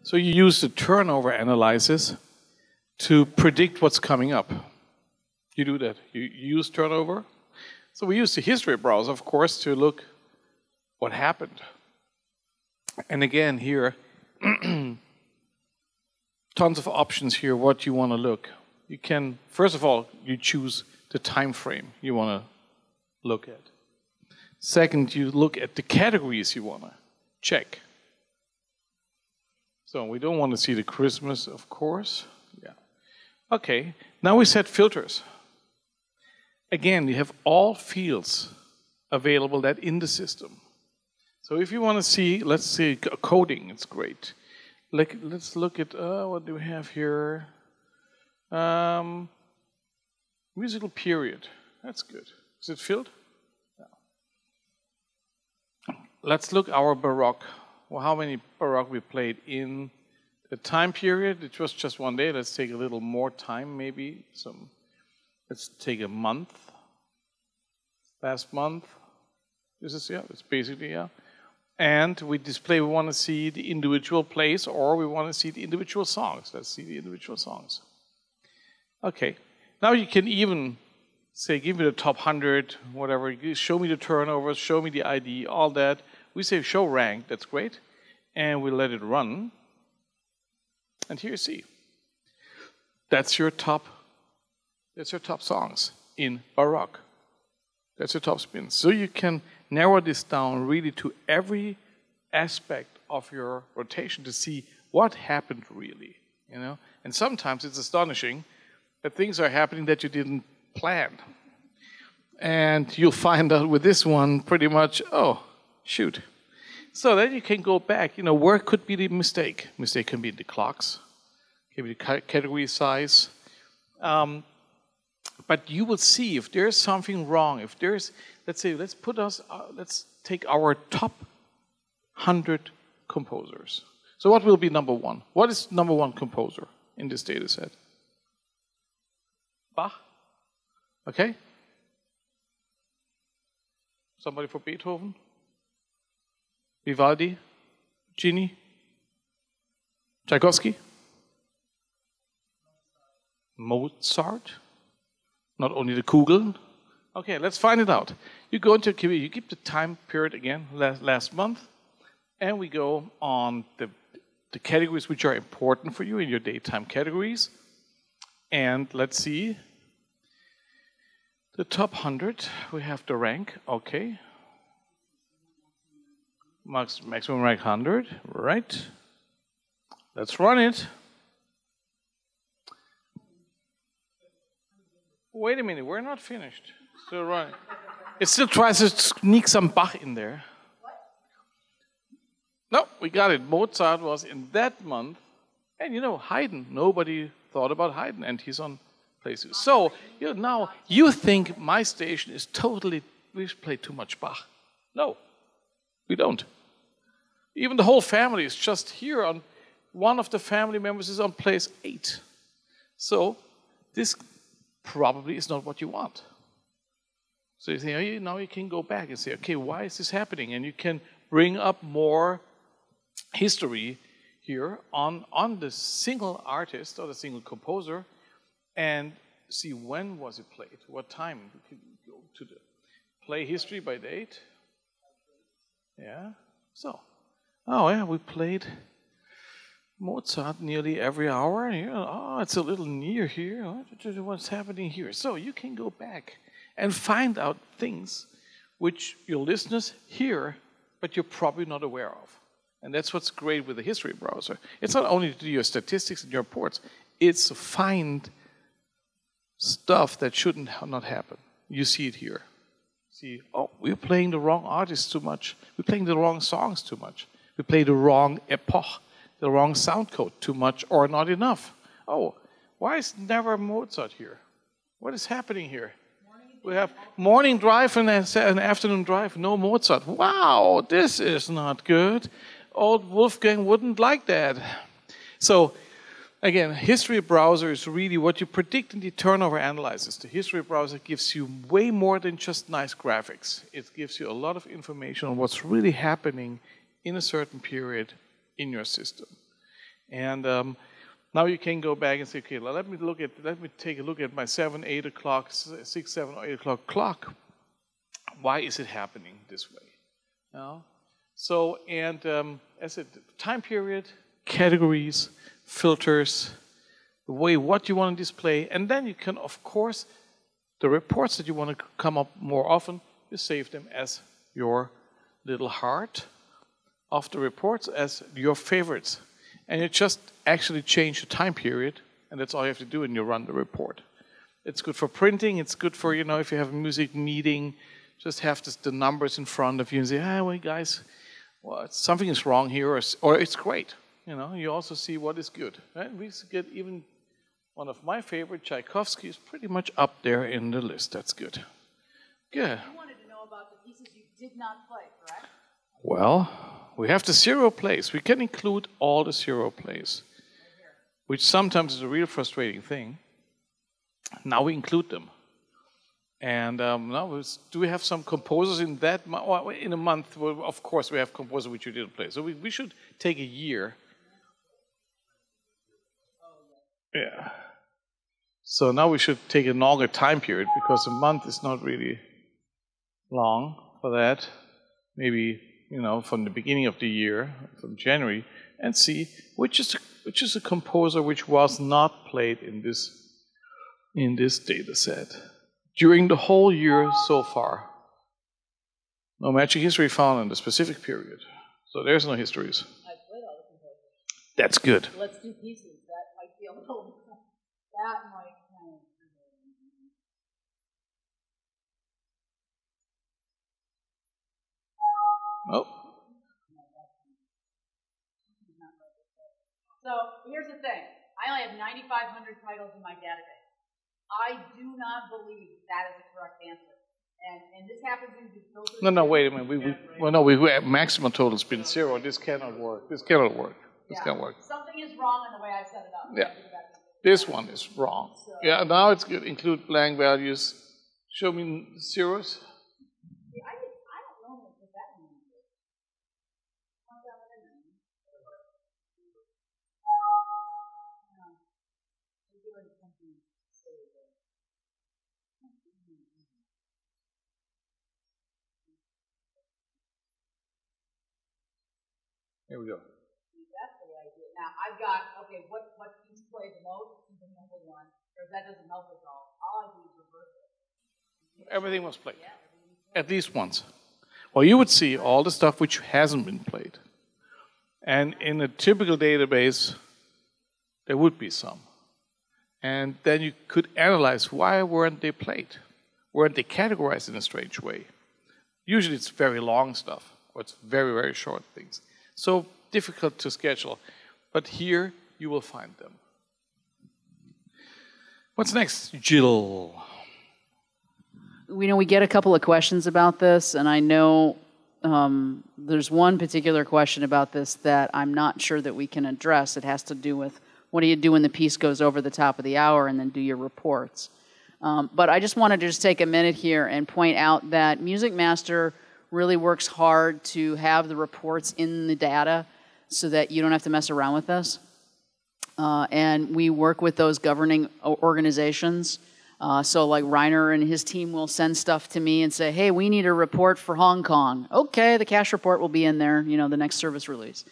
So you use the turnover analysis to predict what's coming up. You do that. You use turnover. So we use the history browser, of course, to look what happened. And again, here, tons of options here, what you want to look. You can, first of all, you choose the time frame you want to look at. Second, you look at the categories you want to check. So we don't want to see the Christmas, of course. Yeah. Okay, now we set filters. Again, you have all fields available that in the system. So if you want to see, let's see, coding, it's great. Let's look at, what do we have here? Musical period, that's good. Is it filled? No. Let's look our Baroque. Well, how many Baroque we played in the time period? It was just one day. Let's take a little more time, maybe. Let's take a month. Last month. This is, yeah, it's basically, yeah. And we display, we want to see the individual plays or we want to see the individual songs. Let's see the individual songs. Okay. Now you can even say, give me the top 100, whatever. Show me the turnovers, show me the ID, all that. We say show rank, that's great. And we let it run. And here you see. That's your top songs in Baroque. That's your top spin. So you can narrow this down really to every aspect of your rotation to see what happened really, you know. And sometimes it's astonishing that things are happening that you didn't plan. And you'll find out with this one pretty much, oh, shoot. So then you can go back, you know, where could be the mistake? Mistake can be in the clocks, can be the category size. But you will see if there's something wrong, if there's, let's say, let's take our top 100 composers. So what will be number one? What is number one composer in this data set? Bach? Okay. Somebody for Beethoven? Vivaldi? Puccini? Tchaikovsky? Mozart? Not only the Kugel. Okay, let's find it out. You go into QE, you keep the time period again, last month, and we go on the categories which are important for you in your daytime categories. And let's see. The top 100, we have the rank, okay. Maximum rank 100, right. Let's run it. Wait a minute, we're not finished. So run it. It still tries to sneak some Bach in there. What? No, we got it. Mozart was in that month. And you know, Haydn, nobody thought about Haydn, and he's on places. So now you think my station is totally, we play too much Bach. No, we don't. Even the whole family is just here on, one of the family members is on place 8. So this probably is not what you want. So you say, now you can go back and say, okay, why is this happening? And you can bring up more history here on the single artist or the single composer and see when was it played, what time. You can go to the play history by date. Yeah. So, oh yeah, we played Mozart nearly every hour. Oh, it's a little near here. What's happening here? So you can go back and find out things which your listeners hear, but you're probably not aware of. And that's what's great with the history browser. It's not only to do your statistics and your reports, it's to find stuff that shouldn't not happen. You see it here. See, oh, we're playing the wrong artists too much. We're playing the wrong songs too much. We play the wrong epoch, the wrong sound code too much or not enough. Oh, why is never Mozart here? What is happening here? We have morning drive and an afternoon drive, no Mozart. Wow, this is not good. Old Wolfgang wouldn't like that. So, again, history browser is really what you predict in the turnover analysis. The history browser gives you way more than just nice graphics. It gives you a lot of information on what's really happening in a certain period in your system. And now you can go back and say, okay, let me take a look at my 7, 8 o'clock, 6, 7, or 8 o'clock clock. Why is it happening this way? So, and as a time period, categories, filters, the way what you want to display, and then you can, of course, the reports that you want to come up more often, you save them as your little heart of the reports as your favorites. And you just actually change the time period, and that's all you have to do, and you run the report. It's good for printing, it's good for, if you have a music meeting, just have the numbers in front of you and say, well, guys, something is wrong here, or it's great. You also see what is good. Right? We get even one of my favorite, Tchaikovsky, is pretty much up there in the list. That's good. Good. You wanted to know about the pieces you did not play, correct? Well, we have the zero plays. We can include all the zero plays, which sometimes is a real frustrating thing. Now we include them. And now, do we have some composers in that in a month? Well, of course, we have composers which you didn't play. So we should take a year. Yeah. So now we should take a longer time period because a month is not really long for that. Maybe from the beginning of the year, from January, and see which is a composer which was not played in this data set during the whole year so far. No magic history found in the specific period. So there's no histories. I played all the composers. That's good. Let's do pieces. That might be a little. That might. Oh. So here's the thing. I only have 9,500 titles in my database. I do not believe that is the correct answer. And this happens in the filters. No, wait a minute. We maximum total has been 0. This cannot work. This cannot work. This can't work. Something is wrong in the way I set it up. Yeah. This one is wrong. So, yeah, now it's good. Include blank values. Show me zeros. I don't know what that means. Here we go. That's the way I do it. Now, I've got, okay, what piece plays the most? The number one. Or that doesn't help at all. All I do is reverse it. Everything was played. Yeah, at least once. Well, you would see all the stuff which hasn't been played. And in a typical database, there would be some. And then you could analyze why weren't they played? Weren't they categorized in a strange way? Usually it's very long stuff, or it's very, very short things. So difficult to schedule. But here you will find them. What's next, Jill? We get a couple of questions about this, and I know there's one particular question about this that I'm not sure that we can address. It has to do with what do you do when the piece goes over the top of the hour and then do your reports. But I just wanted to take a minute here and point out that MusicMaster really works hard to have the reports in the data so that you don't have to mess around with this. And we work with those governing organizations. So like Reiner and his team will send stuff to me and say, hey, we need a report for Hong Kong. Okay, the cache report will be in there, the next service release.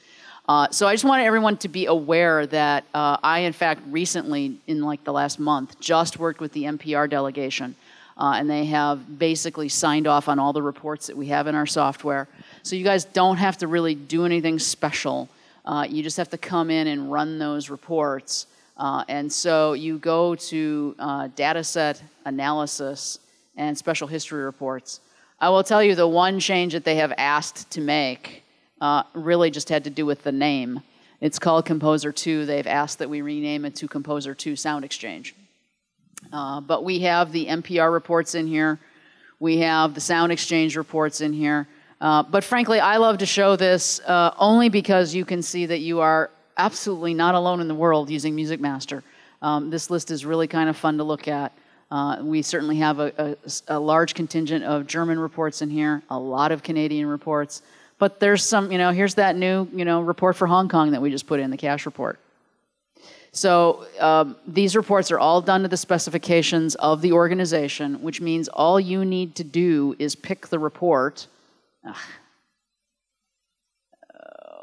So I just wanted everyone to be aware that I, in fact, recently, in like the last month, just worked with the NPR delegation. And they have basically signed off on all the reports that we have in our software. So you guys don't have to really do anything special. You just have to come in and run those reports. And so you go to dataset analysis and special history reports. I will tell you the one change that they have asked to make really just had to do with the name. It's called Composer 2. They've asked that we rename it to Composer 2 Sound Exchange. But we have the NPR reports in here. We have the Sound Exchange reports in here. But frankly, I love to show this only because you can see that you are absolutely not alone in the world using MusicMaster. This list is really kind of fun to look at. We certainly have a large contingent of German reports in here, a lot of Canadian reports. But there's some, here's that new, report for Hong Kong that we just put in, the cache report. So these reports are all done to the specifications of the organization, which means all you need to do is pick the report. Oh,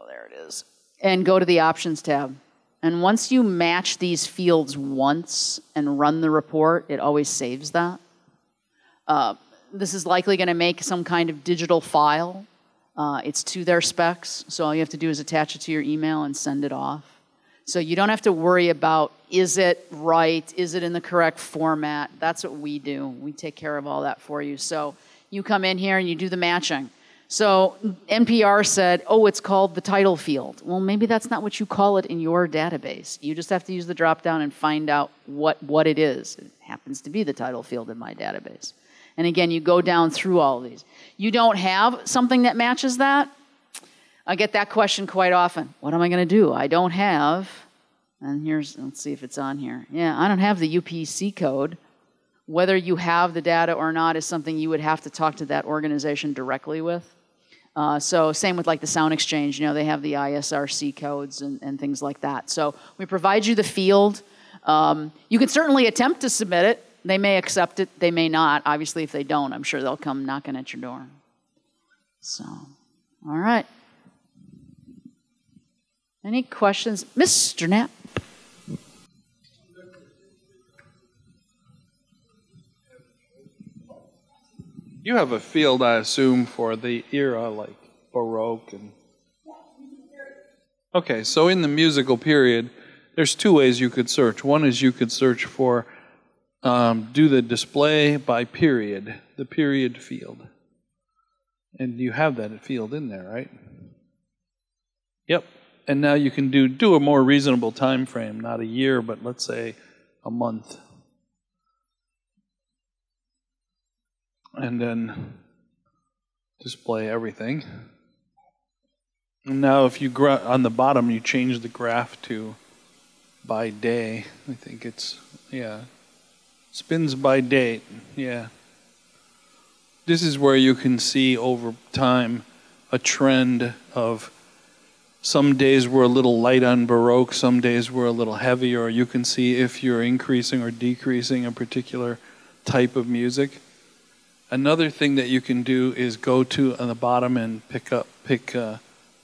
there it is. And go to the Options tab. And once you match these fields once and run the report, it always saves that. This is likely going to make some kind of digital file. It's to their specs, so all you have to do is attach it to your email and send it off. So you don't have to worry about, is it right? Is it in the correct format? That's what we do. We take care of all that for you. So you come in here and you do the matching. So NPR said, oh, it's called the title field. Well, maybe that's not what you call it in your database. You just have to use the drop-down and find out what it is. It happens to be the title field in my database. And again, you go down through all of these. You don't have something that matches that? I get that question quite often. What am I going to do? I don't have, and let's see if it's on here. Yeah, I don't have the UPC code. Whether you have the data or not is something you would have to talk to that organization directly with. So same with like the Sound Exchange, they have the ISRC codes and things like that. So we provide you the field. You can certainly attempt to submit it. They may accept it, they may not. Obviously, if they don't, I'm sure they'll come knocking at your door. So, all right. Any questions? Mr. Knapp? You have a field, I assume, for the era, like Baroque and... Okay, so in the musical period, there's two ways you could search. One is you could search for, do the display by period, the period field. And you have that field in there, right? Yep. And now you can do a more reasonable time frame, not a year, but let's say a month. And then display everything. And now if you, on the bottom, you change the graph to by day. I think it's, yeah. Spins by date, yeah. This is where you can see over time a trend of some days were a little light on Baroque, some days were a little heavier. You can see if you're increasing or decreasing a particular type of music. Another thing that you can do is go to on the bottom and pick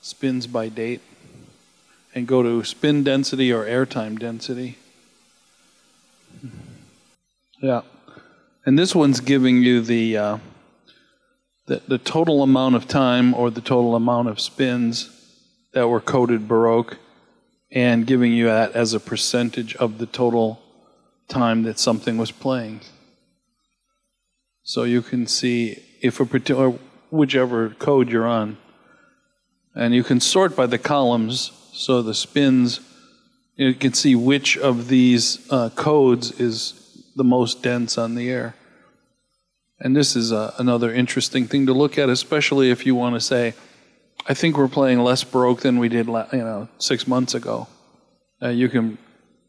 spins by date and go to spin density or airtime density. Yeah. And this one's giving you the total amount of time or the total amount of spins that were coded Baroque and giving you that as a percentage of the total time that something was playing. So you can see if a particular, whichever code you're on, and you can sort by the columns, so the spins, you can see which of these codes is the most dense on the air. And this is another interesting thing to look at, especially if you want to say, I think we're playing less Baroque than we did 6 months ago. You can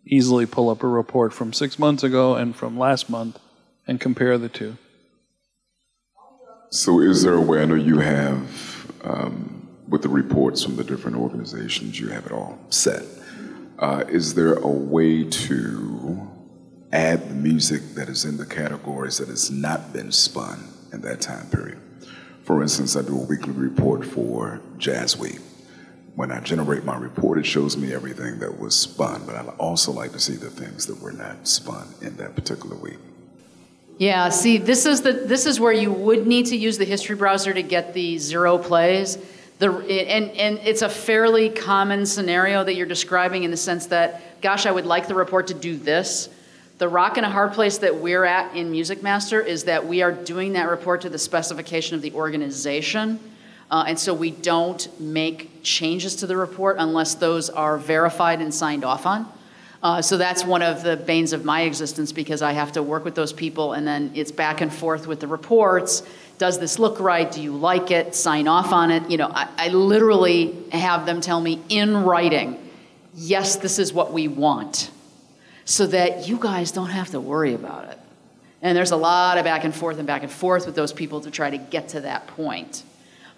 easily pull up a report from 6 months ago and from last month and compare the two. So is there a way, I know you have, with the reports from the different organizations, you have it all set. Is there a way to add the music that is in the categories that has not been spun in that time period? For instance, I do a weekly report for Jazz Week. When I generate my report, it shows me everything that was spun, but I'd also like to see the things that were not spun in that particular week. Yeah, see, this is where you would need to use the history browser to get the 0 plays. And it's a fairly common scenario that you're describing in the sense that, gosh, I would like the report to do this. The rock and a hard place that we're at in MusicMaster is that we are doing that report to the specification of the organization. And so we don't make changes to the report unless those are verified and signed off on. So that's one of the banes of my existence because I have to work with those people and then it's back and forth with the reports. Does this look right? Do you like it? Sign off on it. I literally have them tell me in writing, yes, this is what we want, so that you guys don't have to worry about it. And there's a lot of back and forth with those people to try to get to that point.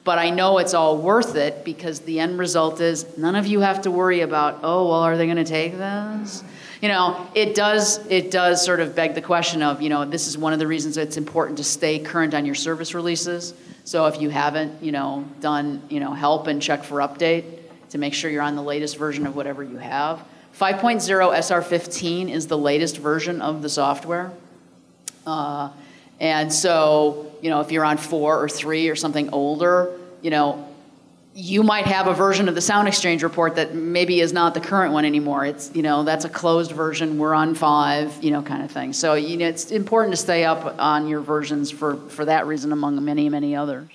But I know it's all worth it because the end result is none of you have to worry about, oh, well, are they going to take this? You know, it does sort of beg the question of, you know, this is one of the reasons it's important to stay current on your service releases. So if you haven't, you know, done, you know, help and check for update to make sure you're on the latest version of whatever you have. 5.0 SR15 is the latest version of the software. And so, you know, if you're on 4 or 3 or something older, you know, you might have a version of the Sound Exchange report that maybe is not the current one anymore. It's, you know, that's a closed version. We're on 5, you know, kind of thing. So, you know, it's important to stay up on your versions for that reason, among many, many others.